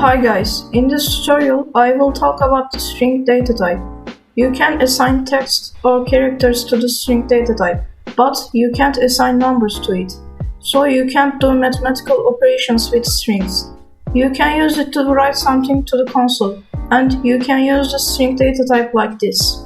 Hi guys, in this tutorial I will talk about the string data type. You can assign text or characters to the string data type, but you can't assign numbers to it. So you can't do mathematical operations with strings. You can use it to write something to the console, and you can use the string data type like this.